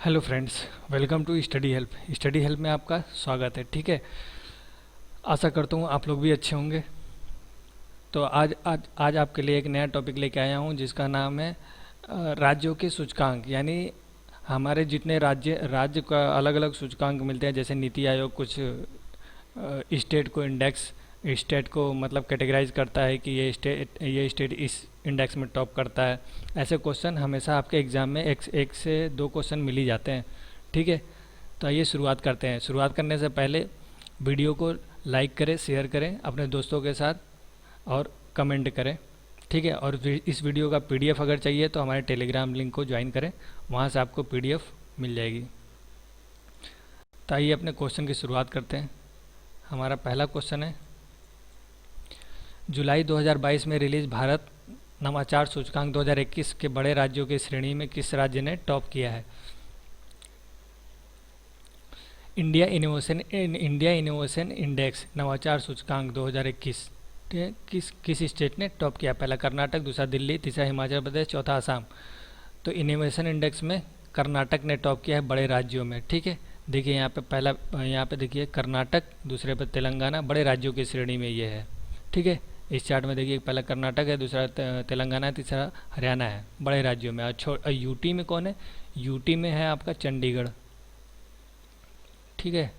Hello friends, welcome to study help. Study help में आपका स्वागत है। ठीक है, आशा करता हूँ आप लोग भी अच्छे होंगे। तो आज आपके लिए एक नया टॉपिक लेके आया हूँ जिसका नाम है राज्यों के सूचकांक। यानी हमारे जितने राज्य का अलग अलग सूचकांक मिलते हैं। जैसे नीति आयोग कुछ स्टेट को इंडेक्स, स्टेट को मतलब कैटेगराइज करता है कि ये स्टेट इस इंडेक्स में टॉप करता है। ऐसे क्वेश्चन हमेशा आपके एग्ज़ाम में एक से दो क्वेश्चन मिल ही जाते हैं। ठीक है, तो आइए शुरुआत करते हैं। शुरुआत करने से पहले वीडियो को लाइक करें, शेयर करें अपने दोस्तों के साथ और कमेंट करें। ठीक है, और इस वीडियो का पीडीएफ अगर चाहिए तो हमारे टेलीग्राम लिंक को ज्वाइन करें, वहाँ से आपको पीडीएफ मिल जाएगी। तो आइए अपने क्वेश्चन की शुरुआत करते हैं। हमारा पहला क्वेश्चन है, जुलाई 2022 में रिलीज भारत नवाचार सूचकांक 2021 के बड़े राज्यों की श्रेणी में किस राज्य ने टॉप किया है? इंडिया इनोवेशन इंडेक्स नवाचार सूचकांक 2021 किस स्टेट ने टॉप किया? पहला कर्नाटक, दूसरा दिल्ली, तीसरा हिमाचल प्रदेश, चौथा असम। तो इनोवेशन इंडेक्स में कर्नाटक ने टॉप किया है बड़े राज्यों में। ठीक है, देखिए यहाँ पे पहला, यहाँ पे देखिए कर्नाटक, दूसरे पे तेलंगाना, बड़े राज्यों की श्रेणी में ये है। ठीक है, इस चार्ट में देखिए पहला कर्नाटक है, दूसरा तेलंगाना है, तीसरा हरियाणा है बड़े राज्यों में। और यूटी में कौन है? यूटी में है आपका चंडीगढ़। ठीक है,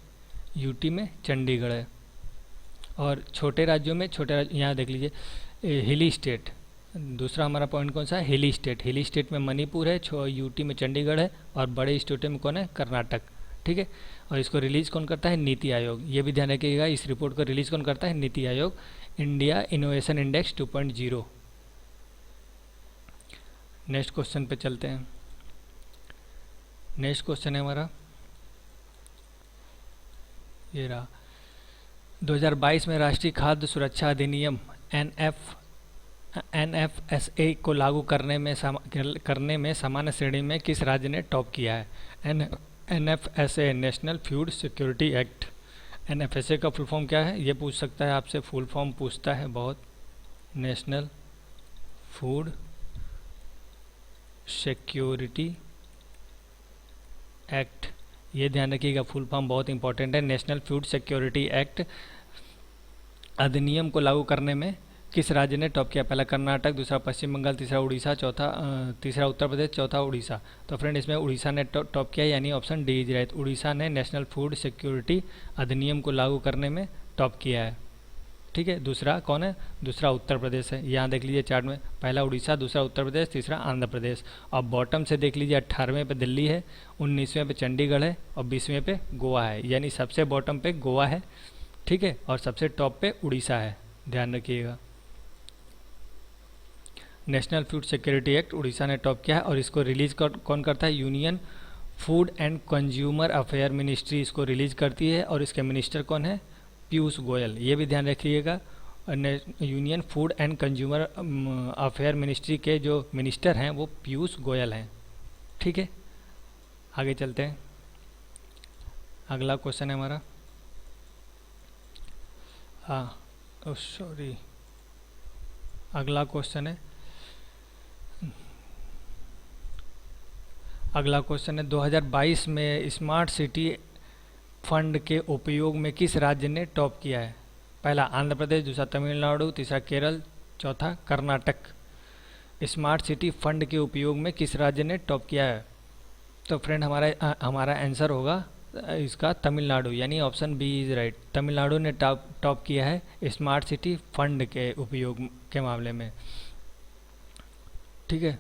यूटी में चंडीगढ़ है। और छोटे राज्यों में यहाँ देख लीजिए हिली स्टेट। दूसरा हमारा पॉइंट कौन सा है? हिली स्टेट। हिली स्टेट में मणिपुर है, यूटी में चंडीगढ़ है, और बड़े स्टेटों में कौन है? कर्नाटक। ठीक है, और इसको रिलीज़ कौन करता है? नीति आयोग। ये भी ध्यान रखिएगा, इस रिपोर्ट को रिलीज़ कौन करता है? NITI Aayog. India innovation index 2.0। Next question पे चलते हैं। नेक्स्ट क्वेश्चन है हमारा, ये रहा, 2022 में राष्ट्रीय खाद्य सुरक्षा अधिनियम NFSA को लागू करने में सामान्य श्रेणी में किस राज्य ने टॉप किया है? NFSA national food security act. NFSA का फुल फॉर्म क्या है? ये पूछ सकता है आपसे, फुल फॉर्म पूछता है बहुत। नेशनल फूड सिक्योरिटी एक्ट, ये ध्यान रखिएगा, फुल फॉर्म बहुत इंपॉर्टेंट है। नेशनल फूड सिक्योरिटी एक्ट अधिनियम को लागू करने में किस राज्य ने टॉप किया? पहला कर्नाटक, दूसरा पश्चिम बंगाल, तीसरा उड़ीसा, तीसरा उत्तर प्रदेश, चौथा उड़ीसा। तो फ्रेंड इसमें उड़ीसा ने टॉप किया, यानी option D is right. Orissa ने नेशनल फूड सिक्योरिटी अधिनियम को लागू करने में टॉप किया है। ठीक है, दूसरा कौन है? दूसरा उत्तर प्रदेश है। यहाँ देख लीजिए चार्ट में, पहला उड़ीसा, दूसरा उत्तर प्रदेश, तीसरा आंध्र प्रदेश। और बॉटम से देख लीजिए 18वें पे दिल्ली है, 19वें पे चंडीगढ़ है, और 20वें पे गोवा है। यानी सबसे बॉटम पे गोवा है। ठीक है, और सबसे टॉप पे उड़ीसा है, ध्यान रखिएगा। National food security act Orissa ने टॉप किया है, और इसको रिलीज कौन करता है? Union food and consumer affair ministry इसको रिलीज करती है, और इसके मिनिस्टर कौन है? पीयूष गोयल। ये भी ध्यान रखिएगा, union food and consumer affair ministry के जो मिनिस्टर हैं वो पीयूष गोयल हैं। ठीक है, आगे चलते हैं। अगला क्वेश्चन है हमारा, सॉरी, अगला क्वेश्चन है, 2022 में स्मार्ट सिटी फंड के उपयोग में किस राज्य ने टॉप किया है? पहला आंध्र प्रदेश, दूसरा तमिलनाडु, तीसरा केरल, चौथा कर्नाटक। स्मार्ट सिटी फंड के उपयोग में किस राज्य ने टॉप किया है? तो फ्रेंड हमारा आंसर होगा इसका तमिलनाडु, यानी option B is right. Tamil Nadu ने टॉप किया है स्मार्ट सिटी फंड के उपयोग के मामले में। ठीक है,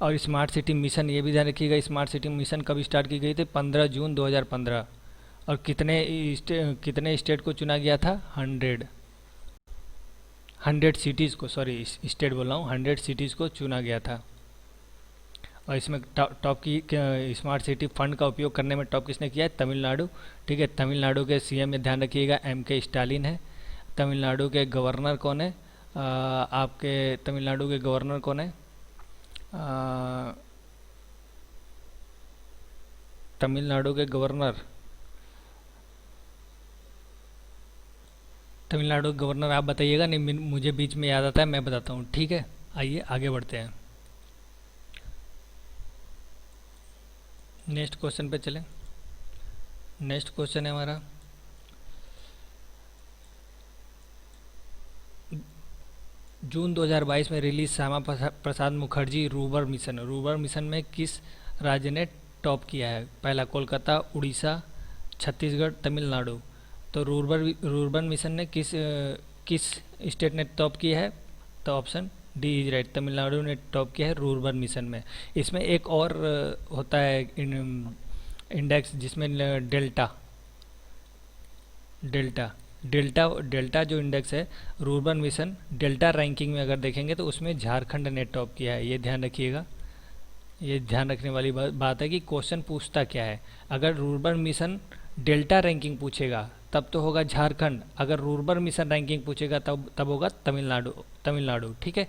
और स्मार्ट सिटी मिशन, ये भी ध्यान रखिएगा, स्मार्ट सिटी मिशन कब स्टार्ट की गई थी? 15 जून 2015। और कितने स्टेट को चुना गया था? 100 सिटीज़ को, सॉरी स्टेट बोल रहा हूँ, 100 सिटीज़ को चुना गया था। और इसमें टॉप की स्मार्ट सिटी फंड का उपयोग करने में टॉप किसने किया है? तमिलनाडु। ठीक है, तमिलनाडु के सीएम में ध्यान रखिएगा MK स्टालिन है। तमिलनाडु के गवर्नर कौन है? आपके तमिलनाडु के गवर्नर कौन है? तमिलनाडु के गवर्नर आप बताइएगा, नहीं मुझे बीच में याद आता है, मैं बताता हूँ। ठीक है, आइए आगे बढ़ते हैं। नेक्स्ट क्वेश्चन पे चलें। नेक्स्ट क्वेश्चन है हमारा, जून 2022 में release Shyama Prasad Mukherjee rurban mission, rurban mission में किस राज्य ने टॉप किया है? पहला कोलकाता, उड़ीसा, छत्तीसगढ़, तमिलनाडु। तो रूरबन मिशन ने किस स्टेट ने टॉप किया है? तो option D is right, Tamil Nadu ने टॉप किया है रूरबन मिशन में। इसमें एक और होता है इंडेक्स जिसमें डेल्टा डेल्टा डेल्टा डेल्टा जो इंडेक्स है रूरबन मिशन डेल्टा रैंकिंग में अगर देखेंगे तो उसमें झारखंड ने टॉप किया है। ये ध्यान रखिएगा, ये ध्यान रखने वाली बात है कि क्वेश्चन पूछता क्या है। अगर रूरबन मिशन डेल्टा रैंकिंग पूछेगा तब तो होगा झारखंड, अगर रूरबन मिशन रैंकिंग पूछेगा तब होगा तमिलनाडु। ठीक है।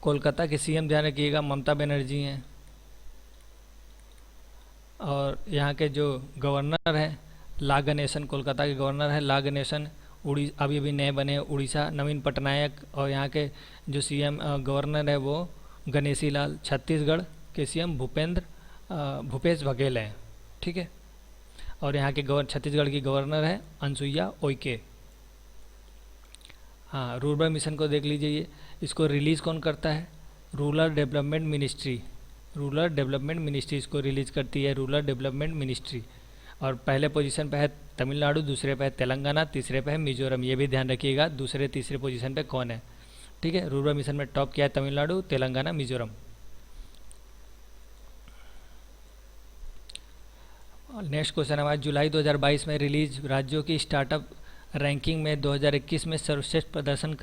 कोलकाता के सीएम ध्यान रखिएगा ममता बनर्जी हैं, और यहाँ के जो गवर्नर हैं ला गणेशन, कोलकाता के गवर्नर है ला गणेशन। अभी अभी नए बने उड़ीसा नवीन पटनायक, और यहाँ के जो सीएम गवर्नर है वो गणेशी लाल। छत्तीसगढ़ के सीएम भूपेश बघेल हैं। ठीक है। और यहाँ के छत्तीसगढ़ की गवर्नर है अनसुईया उइके। हाँ, रूरबन मिशन को देख लीजिए, ये इसको रिलीज़ कौन करता है? Rural development ministry. Rural development ministry इसको रिलीज़ करती है, रूरल डेवलपमेंट मिनिस्ट्री। और पहले पोजीशन पे है तमिलनाडु, दूसरे पे है तेलंगाना, तीसरे पे है मिजोरम। ये भी ध्यान रखिएगा दूसरे तीसरे पोजीशन पे कौन है। ठीक है। रूरल मिशन में टॉप किया है तमिलनाडु, तेलंगाना, मिजोरम। नेक्स्ट क्वेश्चन हमारा, जुलाई 2022 में रिलीज राज्यों की स्टार्टअप रैंकिंग में 2021 में सर्वश्रेष्ठ प्रदर्शन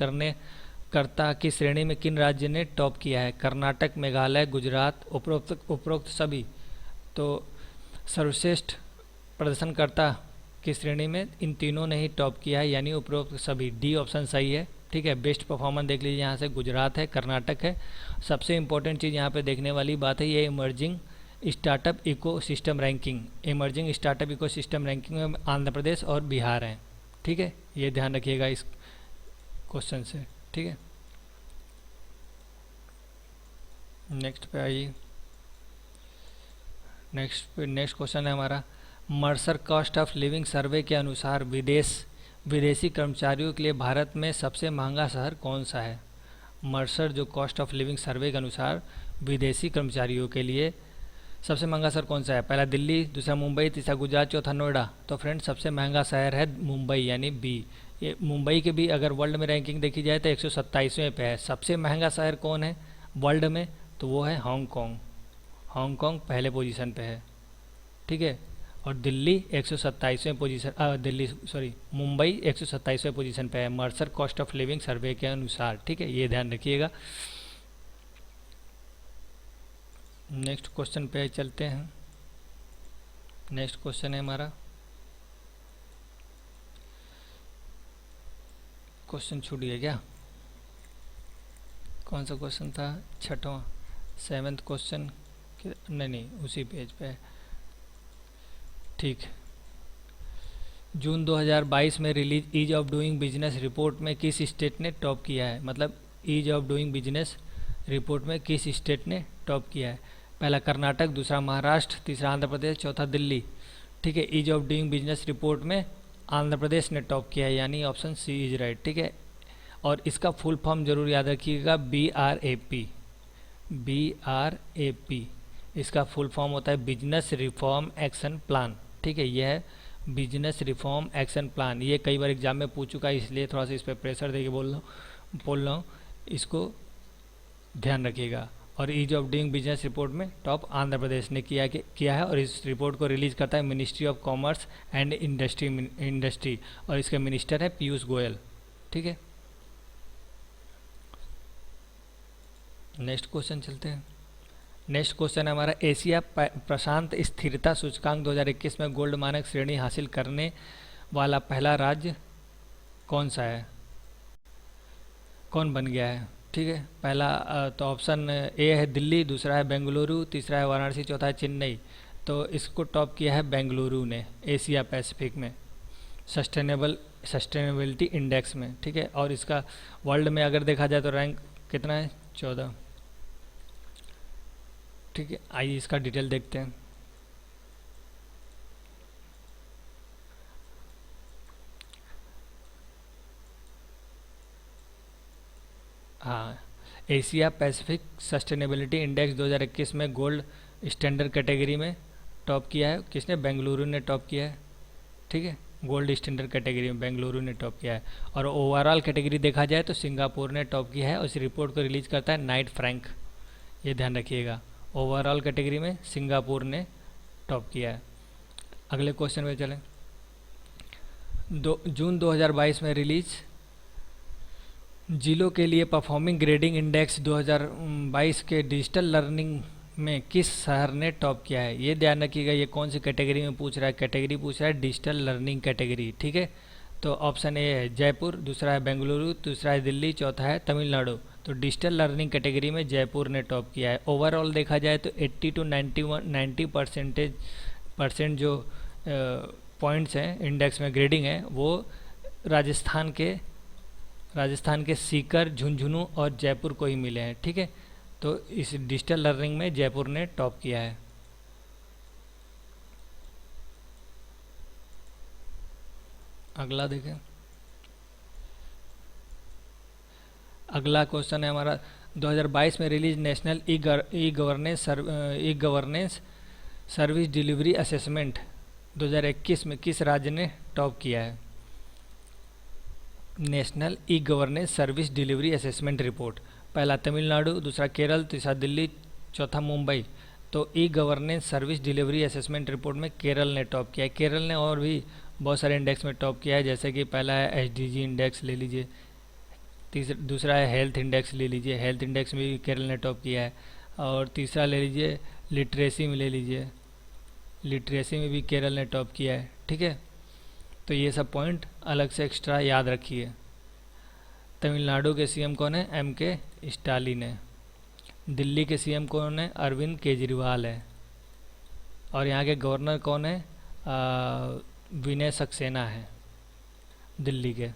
करता की श्रेणी में किन राज्य ने टॉप किया है? कर्नाटक, मेघालय, गुजरात, उपरोक्त सभी। तो सर्वश्रेष्ठ प्रदर्शनकर्ता की श्रेणी में इन तीनों ने ही टॉप किया है, यानी उपरोक्त सभी। डी ऑप्शन सही है। ठीक है। बेस्ट परफॉर्मेंस देख लीजिए, यहाँ से गुजरात है, कर्नाटक है। सबसे इंपॉर्टेंट चीज़ यहाँ पे देखने वाली बात है ये emerging startup ecosystem ranking. Emerging startup ecosystem ranking में आंध्र प्रदेश और बिहार हैं। ठीक है। ये ध्यान रखिएगा इस क्वेश्चन से। ठीक है। नेक्स्ट पे आइए। नेक्स्ट क्वेश्चन है हमारा, मर्सर कॉस्ट ऑफ लिविंग सर्वे के अनुसार विदेशी कर्मचारियों के लिए भारत में सबसे महंगा शहर कौन सा है? मर्सर जो कॉस्ट ऑफ लिविंग सर्वे के अनुसार विदेशी कर्मचारियों के लिए सबसे महंगा शहर कौन सा है? पहला दिल्ली, दूसरा मुंबई, तीसरा गुजरात, चौथा नोएडा। तो फ्रेंड सबसे महंगा शहर है मुंबई, यानी बी। ये मुंबई के भी अगर वर्ल्ड में रैंकिंग देखी जाए तो 127वें पे है। सबसे महंगा शहर कौन है वर्ल्ड में? तो वो है हांगकॉन्ग। हांगकॉन्ग पहले पोजीशन पे है। ठीक है। और दिल्ली 127वें पोजीशन, मुंबई 127वें पोजीशन पे है मर्सर कॉस्ट ऑफ लिविंग सर्वे के अनुसार। ठीक है। ये ध्यान रखिएगा। नेक्स्ट क्वेश्चन पे चलते हैं। नेक्स्ट क्वेश्चन है हमारा, क्वेश्चन छूट गया क्या? कौन सा क्वेश्चन था? छठवां, 7th क्वेश्चन। नहीं, उसी पेज पे है। ठीक। जून 2022 में release ease of doing business report में किस स्टेट ने टॉप किया है? मतलब ease of doing business report में किस स्टेट ने टॉप किया है? पहला कर्नाटक, दूसरा महाराष्ट्र, तीसरा आंध्र प्रदेश, चौथा दिल्ली। ठीक है। Ease of doing business report में आंध्र प्रदेश ने टॉप किया है, यानी ऑप्शन सी इज राइट। ठीक है। और इसका फुल फॉर्म जरूर याद रखिएगा, BRAP। BRAP इसका फुल फॉर्म होता है बिजनेस रिफॉर्म एक्शन प्लान। ठीक है। यह है बिजनेस रिफॉर्म एक्शन प्लान। ये कई बार एग्जाम में पूछ चुका है, इसलिए थोड़ा सा इस पर प्रेशर देके बोल रहा हूँ, इसको ध्यान रखिएगा। और ease of doing business report में टॉप आंध्र प्रदेश ने किया है। और इस रिपोर्ट को रिलीज करता है ministry of commerce and industry, और इसके मिनिस्टर है पीयूष गोयल। ठीक है। नेक्स्ट क्वेश्चन चलते हैं। नेक्स्ट क्वेश्चन है हमारा, एशिया प्रशांत स्थिरता सूचकांक 2021 में गोल्ड मानक श्रेणी हासिल करने वाला पहला राज्य कौन सा है? कौन बन गया है? ठीक है। पहला तो ऑप्शन ए है दिल्ली, दूसरा है बेंगलुरु, तीसरा है वाराणसी, चौथा है चेन्नई। तो इसको टॉप किया है बेंगलुरु ने एशिया पैसिफिक में सस्टेनेबिलिटी इंडेक्स में। ठीक है। और इसका वर्ल्ड में अगर देखा जाए तो रैंक कितना है? 14। ठीक है, आइए इसका डिटेल देखते हैं। हाँ, एशिया पैसिफिक सस्टेनेबिलिटी इंडेक्स 2021 में गोल्ड स्टैंडर्ड कैटेगरी में टॉप किया है। किसने? बेंगलुरु ने टॉप किया है। ठीक है, गोल्ड स्टैंडर्ड कैटेगरी में बेंगलुरु ने टॉप किया है। और ओवरऑल कैटेगरी देखा जाए तो सिंगापुर ने टॉप किया है और इस रिपोर्ट को रिलीज करता है नाइट फ्रैंक। ये ध्यान रखिएगा, ओवरऑल कैटेगरी में सिंगापुर ने टॉप किया है। अगले क्वेश्चन में चलें। जून 2022 में रिलीज जिलों के लिए परफॉर्मिंग ग्रेडिंग इंडेक्स 2022 के डिजिटल लर्निंग में किस शहर ने टॉप किया है? ये ध्यान रखिएगा, ये कौन सी कैटेगरी में पूछ रहा है? कैटेगरी पूछ रहा है डिजिटल लर्निंग कैटेगरी। ठीक है, तो ऑप्शन ए है जयपुर, दूसरा है बेंगलुरु, तीसरा है दिल्ली, चौथा है तमिलनाडु। तो डिजिटल लर्निंग कैटेगरी में जयपुर ने टॉप किया है। ओवरऑल देखा जाए तो 80 to 90% जो पॉइंट्स हैं इंडेक्स में, ग्रेडिंग है, वो राजस्थान के सीकर, झुंझुनू और जयपुर को ही मिले हैं। ठीक है, तो इस डिजिटल लर्निंग में जयपुर ने टॉप किया है। अगला देखें। अगला क्वेश्चन है हमारा 2022 में release national e governance service delivery assessment 2021 में किस राज्य ने टॉप किया है? National e governance service delivery assessment report, पहला तमिलनाडु, दूसरा केरल, तीसरा दिल्ली, चौथा मुंबई। तो e governance service delivery assessment report में केरल ने टॉप किया है। केरल ने और भी बहुत सारे इंडेक्स में टॉप किया है, जैसे कि पहला है एसडीजी इंडेक्स ले लीजिए, दूसरा है हेल्थ इंडेक्स ले लीजिए, हेल्थ इंडेक्स में भी केरल ने टॉप किया है। और तीसरा ले लीजिए लिटरेसी में, ले लीजिए लिटरेसी में भी केरल ने टॉप किया है। ठीक है, तो ये सब पॉइंट अलग से एक्स्ट्रा याद रखिए। तमिलनाडु के सीएम कौन है? एम के स्टालिन है। दिल्ली के सीएम कौन है? अरविंद केजरीवाल है। और यहाँ के गवर्नर कौन है? विनय सक्सेना है दिल्ली के।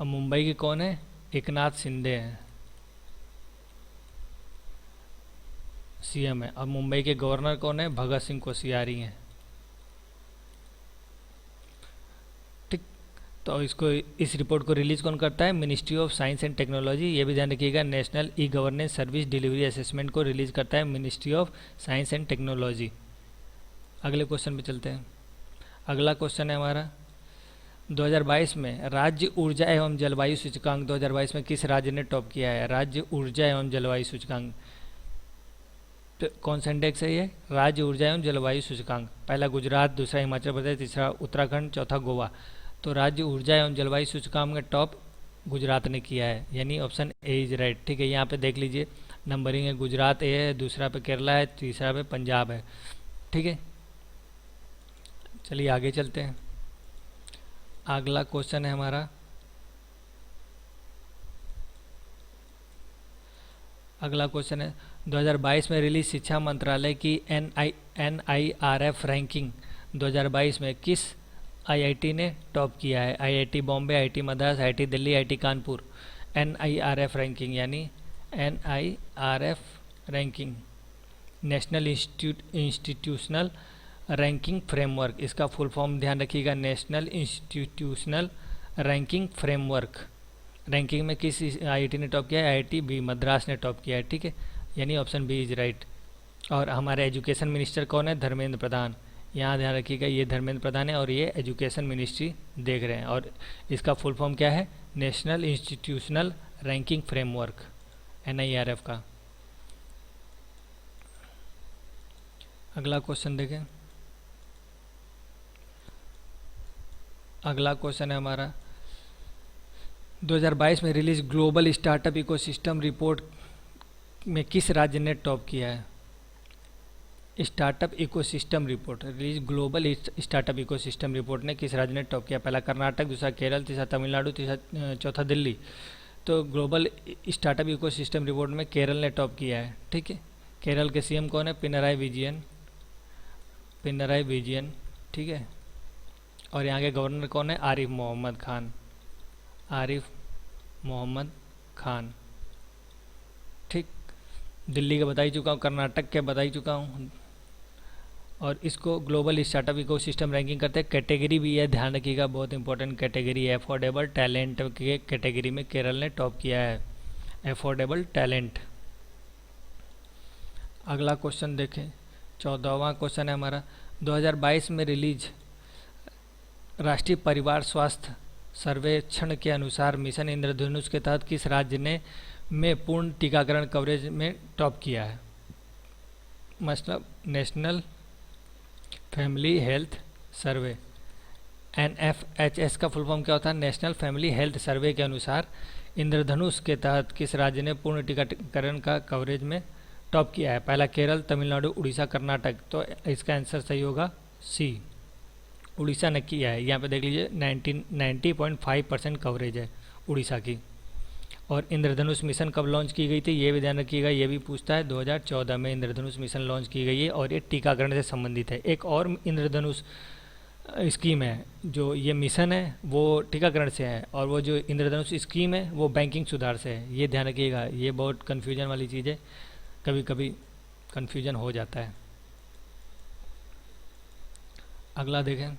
और मुंबई के कौन है? एकनाथ शिंदे हैं, सीएम है। और मुंबई के गवर्नर कौन है? भगत सिंह कोश्यारी हैं। ठीक, तो इस रिपोर्ट को रिलीज कौन करता है? Ministry of science and technology. ये भी ध्यान रखिएगा, national e governance service delivery assessment को रिलीज करता है ministry of science and technology. अगले क्वेश्चन पे चलते हैं। अगला क्वेश्चन है हमारा 2022 में राज्य ऊर्जा एवं जलवायु सूचकांक 2022 में किस राज्य ने टॉप किया है? राज्य ऊर्जा एवं जलवायु सूचकांक, तो कौन सा इंडेक्स है ये? राज्य ऊर्जा एवं जलवायु सूचकांक, पहला गुजरात, दूसरा हिमाचल प्रदेश, तीसरा उत्तराखंड, चौथा गोवा। तो राज्य ऊर्जा एवं जलवायु सूचकांक में टॉप गुजरात ने किया है, यानी ऑप्शन ए इज राइट। ठीक है, यहाँ पे देख लीजिए नंबरिंग है, गुजरात ए है, दूसरा पे केरला है, तीसरा पे पंजाब है। ठीक है, चलिए आगे चलते हैं। अगला क्वेश्चन है हमारा अगला क्वेश्चन है 2022 में रिलीज शिक्षा मंत्रालय की NIRF रैंकिंग 2022 में किस आईआईटी ने टॉप किया है? IIT Bombay, IIT Madras, IIT Delhi, IIT Kanpur. NIRF ranking यानी NIRF ranking national institutional ranking framework, इसका फुल फॉर्म ध्यान रखिएगा, national institutional ranking framework. Ranking में किस आईआईटी ने टॉप किया है? आईआईटी बी मद्रास ने टॉप किया है। ठीक है, यानी ऑप्शन बी इज राइट। और हमारे एजुकेशन मिनिस्टर कौन है? धर्मेंद्र प्रधान। यहाँ ध्यान रखिएगा, ये धर्मेंद्र प्रधान है और ये एजुकेशन मिनिस्ट्री देख रहे हैं। और इसका फुल फॉर्म क्या है? National institutional ranking framework, NIRF का। अगला क्वेश्चन देखें। अगला क्वेश्चन है हमारा 2022 में release global startup ecosystem report में किस राज्य ने टॉप किया है? Startup ecosystem report release global startup ecosystem report ने किस राज्य ने टॉप किया? पहला कर्नाटक, दूसरा केरल, तीसरा तमिलनाडु, तीसरा चौथा दिल्ली। तो ग्लोबल स्टार्टअप इकोसिस्टम रिपोर्ट में केरल ने टॉप किया है। ठीक है, केरल के सीएम कौन है? पिनराई विजयन। ठीक है, और यहाँ के गवर्नर कौन है? आरिफ मोहम्मद खान। ठीक, दिल्ली के बता ही चुका हूँ, कर्नाटक के बता ही चुका हूँ। और इसको ग्लोबल स्टार्टअप इकोसिस्टम रैंकिंग करते हैं। कैटेगरी भी है, ध्यान रखिएगा, बहुत इंपॉर्टेंट कैटेगरी है। अफोर्डेबल टैलेंट के कैटेगरी में केरल ने टॉप किया है, अफोर्डेबल टैलेंट। अगला क्वेश्चन देखें, 14वां क्वेश्चन है हमारा। 2022 में रिलीज राष्ट्रीय परिवार स्वास्थ्य सर्वेक्षण के अनुसार मिशन इंद्रधनुष के तहत किस राज्य ने में पूर्ण टीकाकरण कवरेज में टॉप किया है? मतलब national family health survey, NFHS का फुल फॉर्म क्या होता है? नेशनल फैमिली हेल्थ सर्वे के अनुसार इंद्रधनुष के तहत किस राज्य ने पूर्ण टीकाकरण का कवरेज में टॉप किया है? पहला केरल, तमिलनाडु, उड़ीसा, कर्नाटक। तो इसका आंसर सही होगा सी, उड़ीसा ने किया है। यहाँ पे देख लीजिए 90.5% कवरेज है उड़ीसा की। और इंद्रधनुष मिशन कब लॉन्च की गई थी, ये भी ध्यान रखिएगा, ये भी पूछता है। 2014 में इंद्रधनुष मिशन लॉन्च की गई है और ये टीकाकरण से संबंधित है। एक और इंद्रधनुष स्कीम है, जो ये मिशन है वो टीकाकरण से है, और वो जो इंद्रधनुष स्कीम है वो बैंकिंग सुधार से है। ये ध्यान रखिएगा, ये बहुत कन्फ्यूजन वाली चीज़ है, कभी कभी कन्फ्यूजन हो जाता है। अगला देखें,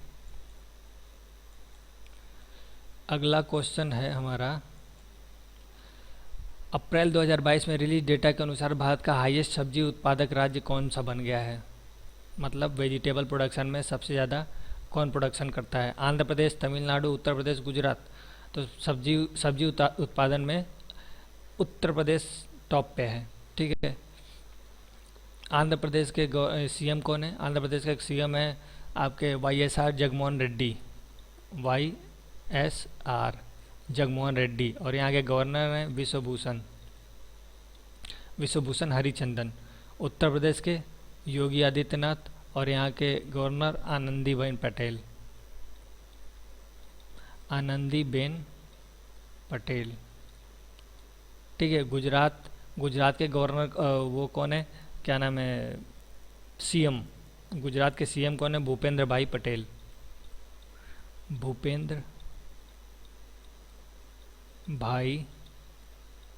अगला क्वेश्चन है हमारा। अप्रैल 2022 में रिलीज डेटा के अनुसार भारत का हाईएस्ट सब्जी उत्पादक राज्य कौन सा बन गया है? मतलब वेजिटेबल प्रोडक्शन में सबसे ज़्यादा कौन प्रोडक्शन करता है? आंध्र प्रदेश, तमिलनाडु, उत्तर प्रदेश, गुजरात। तो सब्जी उत्पादन में उत्तर प्रदेश टॉप पे है, ठीक है। आंध्र प्रदेश के सीएम कौन है? आंध्र प्रदेश का एक सीएम है आपके YSR जगनमोहन रेड्डी, YSR जगनमोहन रेड्डी। और यहाँ के गवर्नर हैं विश्वभूषण हरिचंदन। उत्तर प्रदेश के योगी आदित्यनाथ, और यहाँ के गवर्नर आनंदीबेन पटेल, ठीक है। गुजरात के गवर्नर वो कौन है, क्या नाम है, सीएम, गुजरात के सीएम कौन है? भूपेंद्र भाई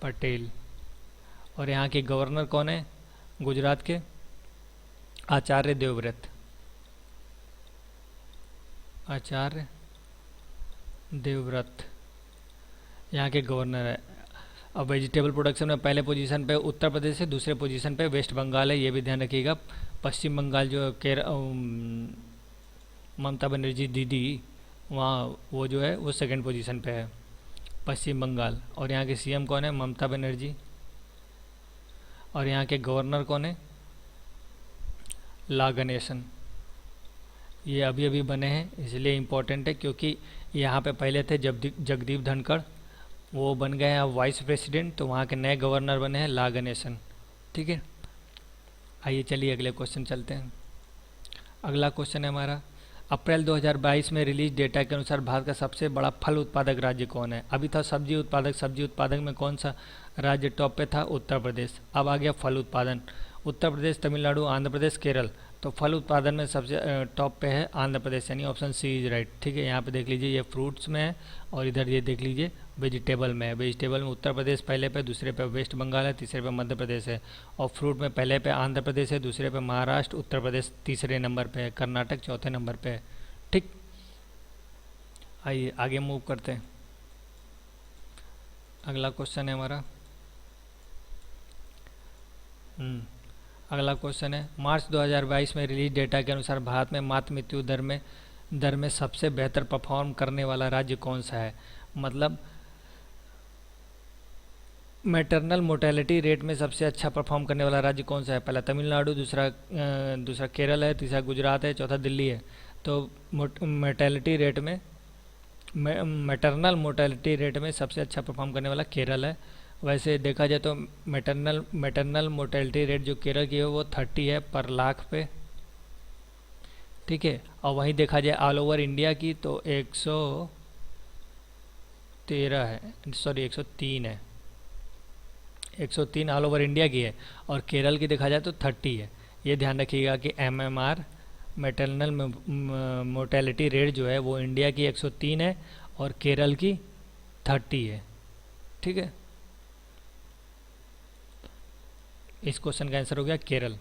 पटेल। और यहाँ के गवर्नर कौन है गुजरात के? आचार्य देवव्रत यहाँ के गवर्नर है। अब वेजिटेबल प्रोडक्शन में पहले पोजीशन पे उत्तर प्रदेश है, दूसरे पोजीशन पे वेस्ट बंगाल है, ये भी ध्यान रखिएगा। पश्चिम बंगाल जो ममता बनर्जी दीदी, वहाँ वो जो है वो सेकंड पोजीशन पे है, पश्चिम बंगाल। और यहाँ के सीएम कौन है? ममता बनर्जी। और यहाँ के गवर्नर कौन है? ला गणेशन। ये अभी अभी बने हैं, इसलिए इम्पोर्टेंट है, क्योंकि यहाँ पे पहले थे जगदीप धनखड़, वो बन गए हैं अब वाइस प्रेसिडेंट, तो वहाँ के नए गवर्नर बने हैं ला गणेशन, ठीक है। आइए चलिए अगले क्वेश्चन चलते हैं। अगला क्वेश्चन है हमारा, अप्रैल 2022 में रिलीज डेटा के अनुसार भारत का सबसे बड़ा फल उत्पादक राज्य कौन है? अभी था सब्जी उत्पादक में कौन सा राज्य टॉप पे था? उत्तर प्रदेश। अब आ गया फल उत्पादन, उत्तर प्रदेश, तमिलनाडु, आंध्र प्रदेश, केरल। तो फल उत्पादन में सबसे टॉप पे है आंध्र प्रदेश, यानी ऑप्शन सी इज राइट, ठीक है। यहाँ पे देख लीजिए ये फ्रूट्स में है, और इधर ये देख लीजिए वेजिटेबल में है। वेजिटेबल में उत्तर प्रदेश पहले पे, दूसरे पे वेस्ट बंगाल है, तीसरे पे मध्य प्रदेश है। और फ्रूट में पहले पे आंध्र प्रदेश है, दूसरे पे महाराष्ट्र, उत्तर प्रदेश तीसरे नंबर पे है, कर्नाटक चौथे नंबर पे है, ठीक। आइए आगे मूव करते हैं। अगला क्वेश्चन है हमारा, अगला क्वेश्चन है, मार्च 2022 में रिलीज डेटा के अनुसार भारत में मातृ मृत्यु दर में सबसे बेहतर परफॉर्म करने वाला राज्य कौन सा है? मतलब मैटरनल मोर्टेलिटी रेट में सबसे अच्छा परफॉर्म करने वाला राज्य कौन सा है? पहला तमिलनाडु, दूसरा केरल है, तीसरा गुजरात है, चौथा दिल्ली है। तो मैटरनल मोर्टेलिटी रेट में सबसे अच्छा परफॉर्म करने वाला केरल है। वैसे देखा जाए तो मैटरनल मोर्टेलिटी रेट जो केरल की है वो 30 है पर लाख पे, ठीक है। और वहीं देखा जाए ऑल ओवर इंडिया की तो 103 है, 103 ऑल ओवर इंडिया की है। और केरल की देखा जाए तो 30 है। ये ध्यान रखिएगा कि MMR मैटरनल मोर्टेलिटी रेट जो है वो इंडिया की 103 है और केरल की 30 है, ठीक है। इस क्वेश्चन का आंसर हो गया केरल।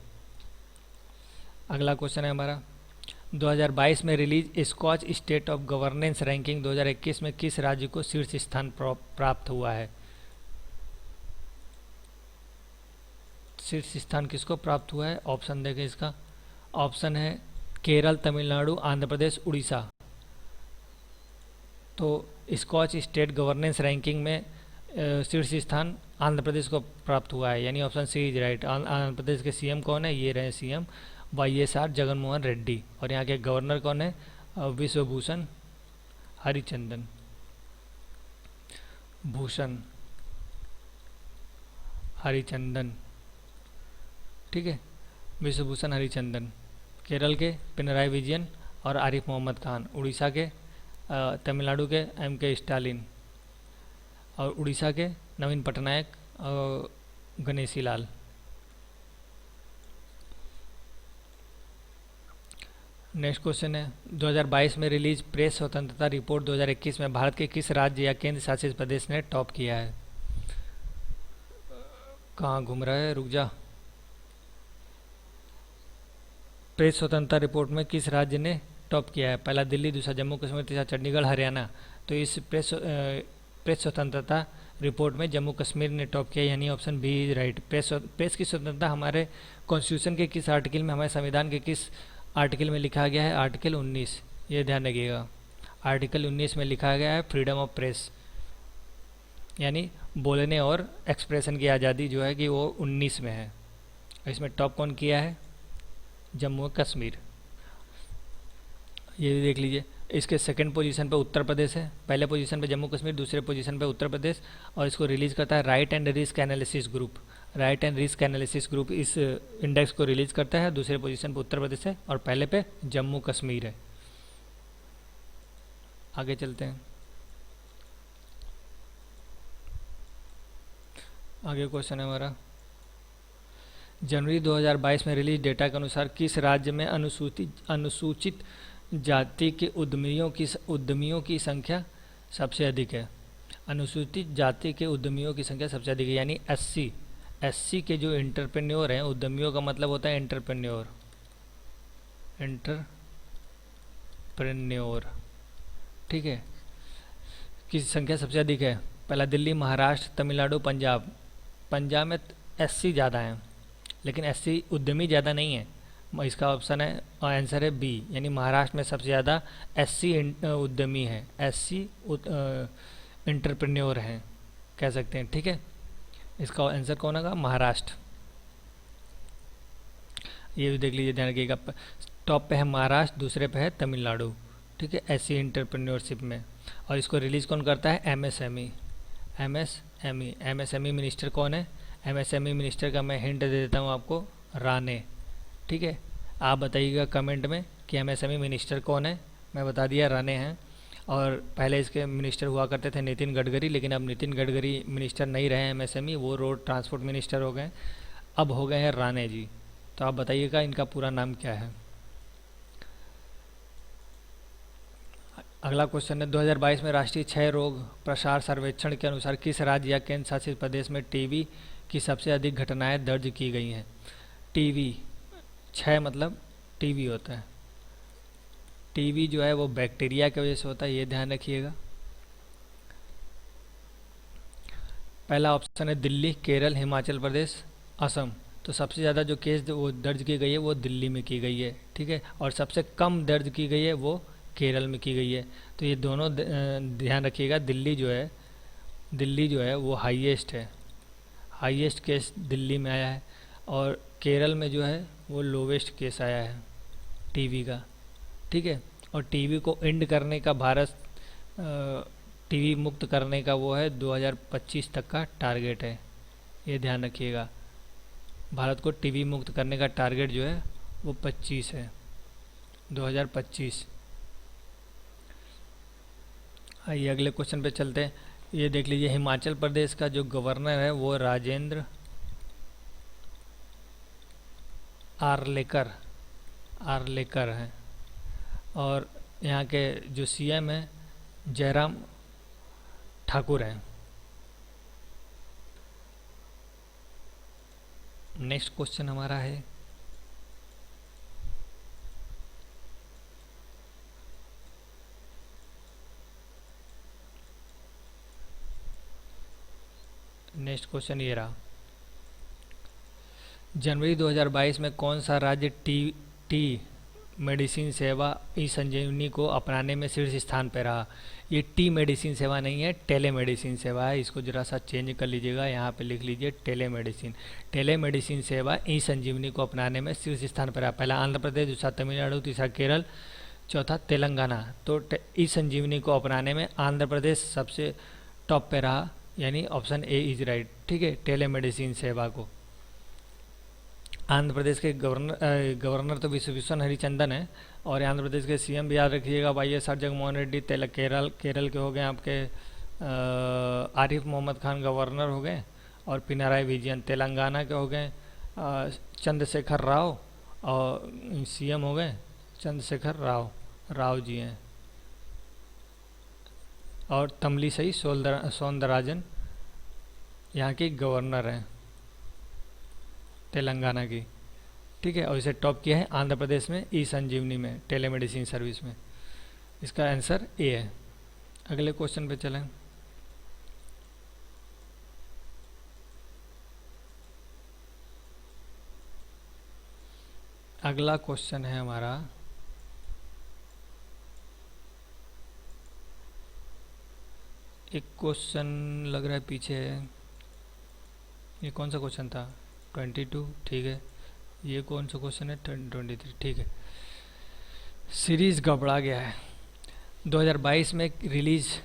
अगला क्वेश्चन है हमारा, 2022 में release Skoch state of governance ranking 2021 में किस राज्य को शीर्ष स्थान प्राप्त हुआ है? शीर्ष स्थान किसको प्राप्त हुआ है? ऑप्शन देखें इसका। ऑप्शन है केरल, तमिलनाडु, आंध्र प्रदेश, उड़ीसा। तो स्कॉच स्टेट गवर्नेंस रैंकिंग में शीर्ष स्थान आंध्र प्रदेश को प्राप्त हुआ है, यानी option C is right. Andhra Pradesh के सीएम कौन है? ये रहे सीएम YSR जगनमोहन रेड्डी। और यहाँ के गवर्नर कौन है? विश्वभूषण हरिचंदन। भूषण हरिचंदन, ठीक है, विश्वभूषण हरिचंदन। केरल के पिनराई विजयन और आरिफ मोहम्मद खान। उड़ीसा के तमिलनाडु के MK स्टालिन। और उड़ीसा के नवीन पटनायक और गणेशी लाल। नेक्स्ट क्वेश्चन है, 2022 में रिलीज प्रेस स्वतंत्रता रिपोर्ट 2021 में भारत के किस राज्य या केंद्र शासित प्रदेश ने टॉप किया है? कहाँ घूम रहा है, रुक जा। प्रेस स्वतंत्रता रिपोर्ट में किस राज्य ने टॉप किया है? पहला दिल्ली, दूसरा जम्मू कश्मीर, तीसरा चंडीगढ़, हरियाणा। तो इस प्रेस स्वतंत्रता रिपोर्ट में जम्मू कश्मीर ने टॉप किया, यानी option B is right. Press की स्वतंत्रता हमारे कॉन्स्टिट्यूशन के किस आर्टिकल में, हमारे संविधान के किस आर्टिकल में लिखा गया है? आर्टिकल 19। ये ध्यान रखिएगा, आर्टिकल 19 में लिखा गया है फ्रीडम ऑफ प्रेस, यानी बोलने और एक्सप्रेशन की आज़ादी जो है कि वो 19 में है। इसमें टॉप कौन किया है? जम्मू कश्मीर। ये भी देख लीजिए। इसके सेकंड पोजीशन पे उत्तर प्रदेश है, पहले पोजीशन पे जम्मू कश्मीर, दूसरे पोजीशन पे उत्तर प्रदेश। और इसको रिलीज़ करता है right and risk analysis group. Right and risk analysis group इस इंडेक्स को रिलीज़ करता है। दूसरे पोजीशन पे उत्तर प्रदेश है और पहले पे जम्मू कश्मीर है। आगे चलते हैं। आगे क्वेश्चन है हमारा, जनवरी 2022 में रिलीज डेटा के अनुसार किस राज्य में अनुसूचित जाति के उद्यमियों की संख्या सबसे अधिक है? अनुसूचित जाति के उद्यमियों की संख्या सबसे अधिक है, यानी एससी के जो एंटरप्रेन्योर हैं, उद्यमियों का मतलब होता है एंटरप्रेन्योर, ठीक है, की संख्या सबसे अधिक है। पहला दिल्ली, महाराष्ट्र, तमिलनाडु, पंजाब। पंजाब में एससी ज़्यादा हैं, लेकिन एससी उद्यमी ज़्यादा नहीं है। इसका ऑप्शन है, आंसर है बी, यानी महाराष्ट्र में सबसे ज़्यादा एससी उद्यमी है, एससी एंटरप्रेन्योर हैं कह सकते हैं, ठीक है। इसका आंसर कौन होगा? महाराष्ट्र। ये भी देख लीजिए, ध्यान रखिएगा। टॉप पे है महाराष्ट्र, दूसरे पे है तमिलनाडु, ठीक है, एससी एंटरप्रेन्योरशिप में। और इसको रिलीज़ कौन करता है? एमएसएमई मिनिस्टर कौन है? एमएसएमई मिनिस्टर का मैं हिंट दे देता हूँ आपको, राणे, ठीक है। आप बताइएगा कमेंट में कि एमएसएमई मिनिस्टर कौन है। मैं बता दिया, राणे हैं। और पहले इसके मिनिस्टर हुआ करते थे नितिन गडकरी, लेकिन अब नितिन गडकरी मिनिस्टर नहीं रहे हैं एमएसएमई, वो रोड ट्रांसपोर्ट मिनिस्टर हो गए, अब हो गए हैं राणे जी। तो आप बताइएगा इनका पूरा नाम क्या है। अगला क्वेश्चन है, 2022 में राष्ट्रीय क्षय रोग प्रसार सर्वेक्षण के अनुसार किस राज्य या केंद्र शासित प्रदेश में टीबी की सबसे अधिक घटनाएं दर्ज की गई हैं? टीबी, क्षय मतलब टीबी होता है। टीबी जो है वो बैक्टीरिया की वजह से होता है, ये ध्यान रखिएगा। पहला ऑप्शन है दिल्ली, केरल, हिमाचल प्रदेश, असम। तो सबसे ज़्यादा जो केस वो दर्ज की गई है वो दिल्ली में की गई है, ठीक है। और सबसे कम दर्ज की गई है वो केरल में की गई है। तो ये दोनों ध्यान रखिएगा। दिल्ली जो है वो हाईएस्ट है, हाईएस्ट केस दिल्ली में आया है। और केरल में जो है वो लोवेस्ट केस आया है टीबी का, ठीक है। और टीबी को एंड करने का भारत टीबी मुक्त करने का वो है 2025 तक का टारगेट है, ये ध्यान रखिएगा। भारत को टीबी मुक्त करने का टारगेट जो है वो 25 है, 2025। आइए अगले क्वेश्चन पे चलते हैं। ये देख लीजिए, हिमाचल प्रदेश का जो गवर्नर है वो राजेंद्र आर्लेकर हैं। और यहाँ के जो सीएम हैं जयराम ठाकुर हैं। नेक्स्ट क्वेश्चन हमारा है नेक्स्ट क्वेश्चन ये रहा। जनवरी 2022 में कौन सा राज्य टी मेडिसिन सेवा ई संजीवनी को अपनाने में शीर्ष स्थान पर रहा? ये टी मेडिसिन सेवा नहीं है, टेली मेडिसिन सेवा है। इसको जरा सा चेंज कर लीजिएगा, यहाँ पे लिख लीजिए टेली मेडिसिन। टेली मेडिसिन सेवा ई संजीवनी को अपनाने में शीर्ष स्थान पर रहा। पहला आंध्र प्रदेश, दूसरा तमिलनाडु, तीसरा केरल, चौथा तेलंगाना। तो ई संजीवनी को अपनाने में आंध्र प्रदेश सबसे टॉप पे रहा, यानी ऑप्शन ए इज राइट। ठीक है, टेली मेडिसिन सेवा को आंध्र प्रदेश के गवर्नर तो विश्वेश्वर हरिचंदन है, और आंध्र प्रदेश के सीएम भी याद रखिएगा वाईएस जगनमोहन रेड्डी। केरल के हो गए आपके आरिफ मोहम्मद खान गवर्नर हो गए, और पिनाराई विजयन। तेलंगाना के हो गए चंद्रशेखर राव, और सीएम हो गए चंद्रशेखर राव जी हैं। और तमिलिसई सौंदरराजन यहाँ की गवर्नर हैं तेलंगाना की। ठीक है, और इसे टॉप किया है आंध्र प्रदेश में ई संजीवनी में, टेलीमेडिसिन सर्विस में। इसका आंसर ए है। अगले क्वेश्चन पे चलें। अगला क्वेश्चन है हमारा एक क्वेश्चन लग रहा है पीछे है। ये कौन सा क्वेश्चन था? 22। ठीक है, ये कौन सा क्वेश्चन है? 23। ठीक है, सीरीज गड़बड़ा गया है। 2022 में रिलीज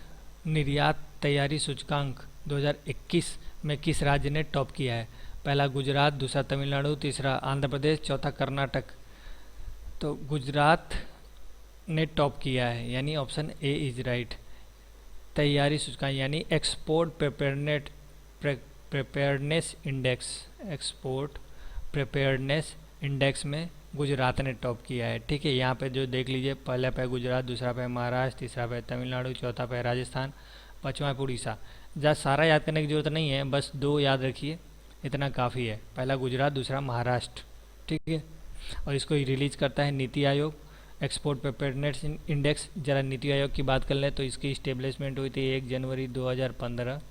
निर्यात तैयारी सूचकांक 2021 में किस राज्य ने टॉप किया है? पहला गुजरात, दूसरा तमिलनाडु, तीसरा आंध्र प्रदेश, चौथा कर्नाटक। तो गुजरात ने टॉप किया है, यानी ऑप्शन ए इज राइट। तैयारी सूचकांक यानी एक्सपोर्ट प्रिपेयर्डनेस इंडेक्स में गुजरात ने टॉप किया है। ठीक है, यहाँ पे जो देख लीजिए, पहला पे गुजरात, दूसरा पे महाराष्ट्र, तीसरा पे तमिलनाडु, चौथा पे राजस्थान, पांचवा पे उड़ीसा। जहाँ सारा याद करने की जरूरत नहीं है, बस 2 याद रखिए, इतना काफ़ी है। पहला गुजरात, दूसरा महाराष्ट्र। ठीक है, और इसको रिलीज करता है NITI Aayog. Export preparedness index, जरा नीति आयोग की बात कर लें तो इसकी इस्टेब्लिशमेंट हुई थी 1 जनवरी 2015।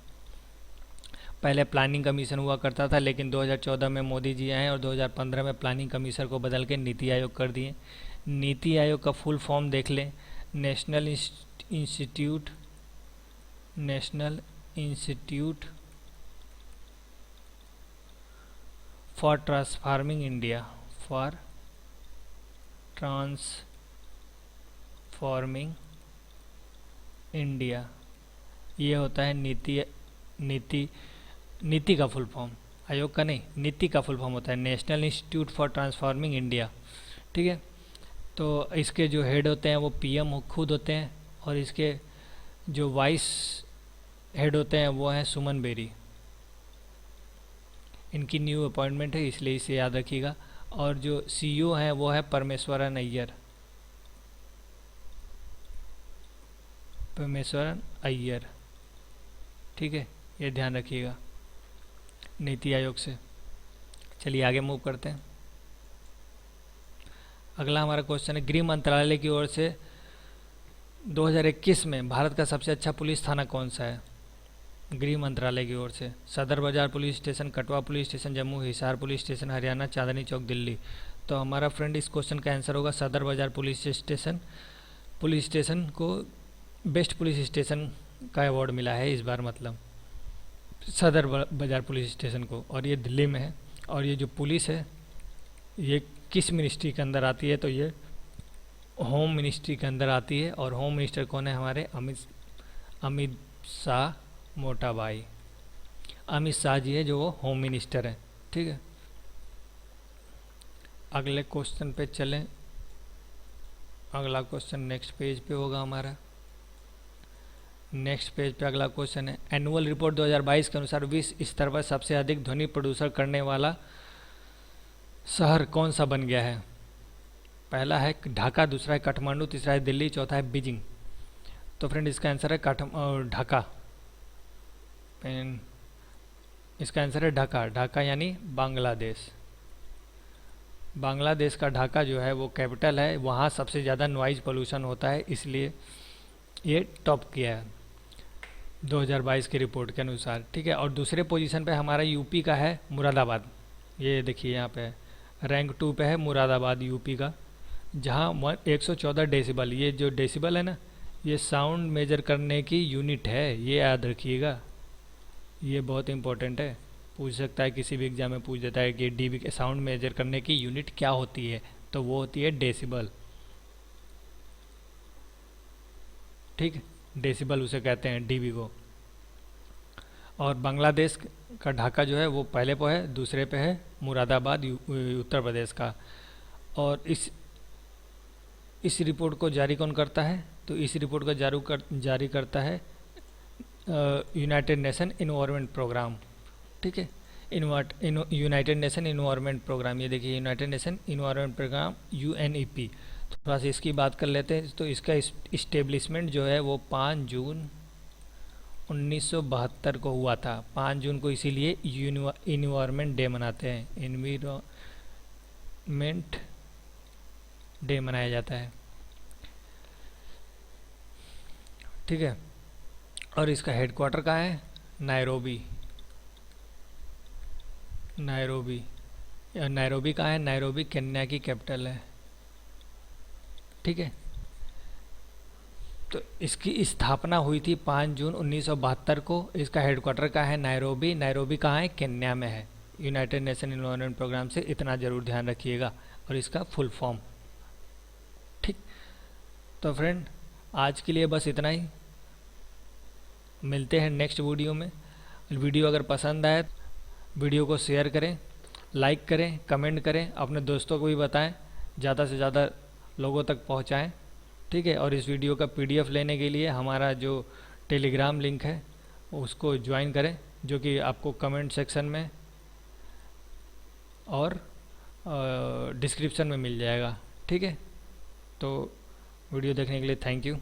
पहले प्लानिंग कमीशन हुआ करता था, लेकिन 2014 में मोदी जी आए और 2015 में प्लानिंग कमीशन को बदल के नीति आयोग कर दिए। नीति आयोग का फुल फॉर्म देख लें, national institute for transforming India, ये होता है नीति का फुल फॉर्म। आयोग का नहीं, नीति का फुल फॉर्म होता है national institute for transforming India. ठीक है, तो इसके जो हेड होते हैं वो पीएम खुद होते हैं, और इसके जो वाइस हेड होते हैं वो हैं सुमन बेरी। इनकी न्यू अपॉइंटमेंट है, इसलिए इसे याद रखिएगा। और जो सीईओ हैं वो है परमेश्वरन अय्यर। ठीक है, ये ध्यान रखिएगा नीति आयोग से। चलिए आगे मूव करते हैं। अगला हमारा क्वेश्चन है, गृह मंत्रालय की ओर से 2021 में भारत का सबसे अच्छा पुलिस थाना कौन सा है? गृह मंत्रालय की ओर से Sadar Bazaar police station, Katwa police station Jammu, Hisar police station Haryana, Chandni Chowk Delhi. तो हमारा फ्रेंड इस क्वेश्चन का आंसर होगा सदर बाजार पुलिस स्टेशन को बेस्ट पुलिस स्टेशन का अवार्ड मिला है इस बार, मतलब सदर बाजार पुलिस स्टेशन को, और ये दिल्ली में है। और ये जो पुलिस है ये किस मिनिस्ट्री के अंदर आती है? तो ये होम मिनिस्ट्री के अंदर आती है। और होम मिनिस्टर कौन है? हमारे अमित शाह मोटा भाई, अमित शाह जी है जो वो होम मिनिस्टर हैं। ठीक है, अगले क्वेश्चन पे चलें। अगला क्वेश्चन नेक्स्ट पेज पे होगा हमारा। नेक्स्ट पेज पे अगला क्वेश्चन है, एनुअल रिपोर्ट 2022 के अनुसार विश्व स्तर पर सबसे अधिक ध्वनि प्रदूषण करने वाला शहर कौन सा बन गया है? पहला है ढाका, दूसरा है काठमांडू, तीसरा है दिल्ली, चौथा है बीजिंग। तो फ्रेंड इसका आंसर है ढाका। इसका आंसर है ढाका यानी बांग्लादेश। बांग्लादेश का ढाका जो है वो कैपिटल है, वहाँ सबसे ज़्यादा नॉइज़ पोल्यूशन होता है, इसलिए ये टॉप किया है 2022 की रिपोर्ट के अनुसार। ठीक है, और दूसरे पोजीशन पे हमारा यूपी का है मुरादाबाद। ये देखिए यहाँ पे रैंक 2 पे है मुरादाबाद यूपी का, जहाँ 114 डेसिबल, ये जो डेसिबल है ना, ये साउंड मेजर करने की यूनिट है, ये याद रखिएगा, ये बहुत इंपॉर्टेंट है। पूछ सकता है, किसी भी एग्जाम में पूछ देता है कि डीबी के साउंड मेजर करने की यूनिट क्या होती है, तो वो होती है डेसिबल। ठीक है, डेसिबल उसे कहते हैं डीबी को। और बांग्लादेश का ढाका जो है वो पहले पे है, दूसरे पे है मुरादाबाद उत्तर प्रदेश का। और इस रिपोर्ट को जारी कौन करता है, तो इस रिपोर्ट को जारी करता है यूनाइटेड नेशन इन्वायरमेंट प्रोग्राम। ठीक है, यूनाइटेड नेशन इन्वायरमेंट प्रोग्राम, ये देखिए United Nation environment programme UNEP. थोड़ा सा इसकी बात कर लेते हैं। तो इसका इस्टेब्लिशमेंट जो है वो 5 जून 1972 को हुआ था। 5 जून को इसीलिए इन्वायरमेंट डे मनाते हैं, इन्वायरमेंट डे मनाया जाता है। ठीक है, और इसका हेडक्वार्टर कहाँ है, नायरोबी। नायरोबी कहाँ है, नायरोबी केन्या की कैपिटल है। ठीक है, तो इसकी स्थापना हुई थी 5 जून 1972 को। इसका हेडक्वार्टर कहाँ है, नायरोबी। नायरोबी कहाँ है, केन्या में है। यूनाइटेड नेशन इन्वायरमेंट प्रोग्राम से इतना ज़रूर ध्यान रखिएगा, और इसका फुल फॉर्म। ठीक, तो फ्रेंड आज के लिए बस इतना ही, मिलते हैं नेक्स्ट वीडियो में। वीडियो अगर पसंद आए वीडियो को शेयर करें, लाइक करें, कमेंट करें, अपने दोस्तों को भी बताएं, ज़्यादा से ज़्यादा लोगों तक पहुंचाएं। ठीक है, और इस वीडियो का पीडीएफ लेने के लिए हमारा जो टेलीग्राम लिंक है उसको ज्वाइन करें, जो कि आपको कमेंट सेक्शन में और डिस्क्रिप्शन में मिल जाएगा। ठीक है, तो वीडियो देखने के लिए थैंक यू।